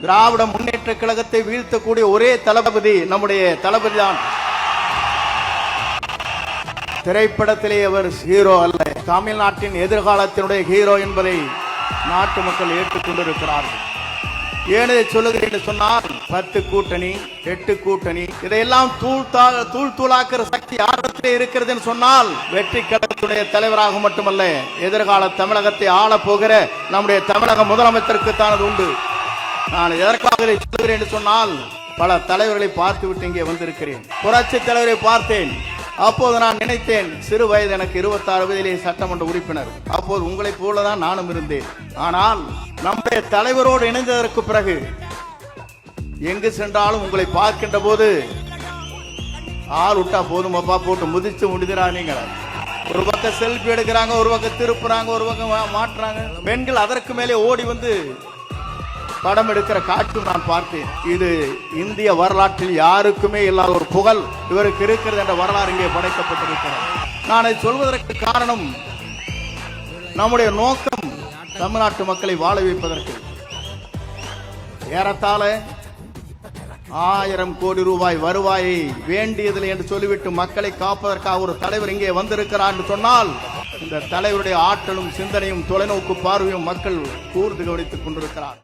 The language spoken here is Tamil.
திராவிட முன்னேற்ற கழகத்தை வீழ்த்தக்கூடிய ஒரே தளபதி நம்முடைய தளபதி தான். திரைப்படத்திலே அவர் ஹீரோ அல்ல, தமிழ்நாட்டின் எதிர்காலத்தினுடைய ஹீரோ என்பதை நாட்டு மக்கள் ஏற்றுக்கொண்டிருக்கிறார்கள். ஏன் இதை சொல்லுகிறேன் என்று சொன்னால் 10 கூட்டணி 8 கூட்டணி இதையெல்லாம் தூள் தூளாக்குற சக்தி யாரிடத்திலே இருக்கிறது என்று சொன்னால் வெற்றி கழகத்துடைய தலைவராக மட்டுமல்ல, எதிர்கால தமிழகத்தை ஆள போகிற நம்முடைய தமிழக முதலமைச்சருக்கு தான் அது உண்டு. நான் எதற்காக இதை சொல்லுகிறேன் என்று சொன்னால், பல தலைவர்களை பார்த்து விட்டு இங்கே வந்திருக்கிறேன். புரட்சி தலைவரை பார்த்தேன். அப்போது நான் நினைத்தேன், சிறு வயது எனக்கு 26 வயதிலே சட்டமன்ற உறுப்பினர். அப்போது உங்களைப் போலதான் நானும் இருந்தேன். ஆனால் நம்முடைய தலைவரோடு இணைந்ததற்கு பிறகு எங்கு சென்றாலும் உங்களை பார்க்கின்ற போது ஆள் விட்டா போதுமாப்பா, போட்டு முதிச்சு முடிஞ்சிடாதீங்க. ஒரு பக்கம் செல்ஃபி எடுக்கிறாங்க, ஒரு பக்கம் திருப்புறாங்க, ஒரு பக்கம் மாற்றுறாங்க. பெண்கள் அதற்கு மேலே ஓடி வந்து படம் எடுக்கிற காட்சி நான் பார்த்தேன். இது இந்திய வரலாற்றில் யாருக்குமே இல்லாத ஒரு புகழ் இவருக்கு இருக்கிறது என்ற வரலாறு இங்கே படைக்கப்பட்டிருக்கிறது. நான் இதை சொல்வதற்கு காரணம், நம்முடைய நோக்கம் தமிழ்நாட்டு மக்களை வாழ வைப்பதற்கு. ஏறத்தாழ 1000 கோடி ரூபாய் வருவாயை வேண்டியதில்லை என்று சொல்லிவிட்டு மக்களை காப்பதற்காக ஒரு தலைவர் இங்கே வந்திருக்கிறார் என்று சொன்னால், இந்த தலைவருடைய ஆற்றலும் சிந்தனையும் தொலைநோக்கு பார்வையும் மக்கள் கூர்ந்து கவனித்துக் கொண்டிருக்கிறார்.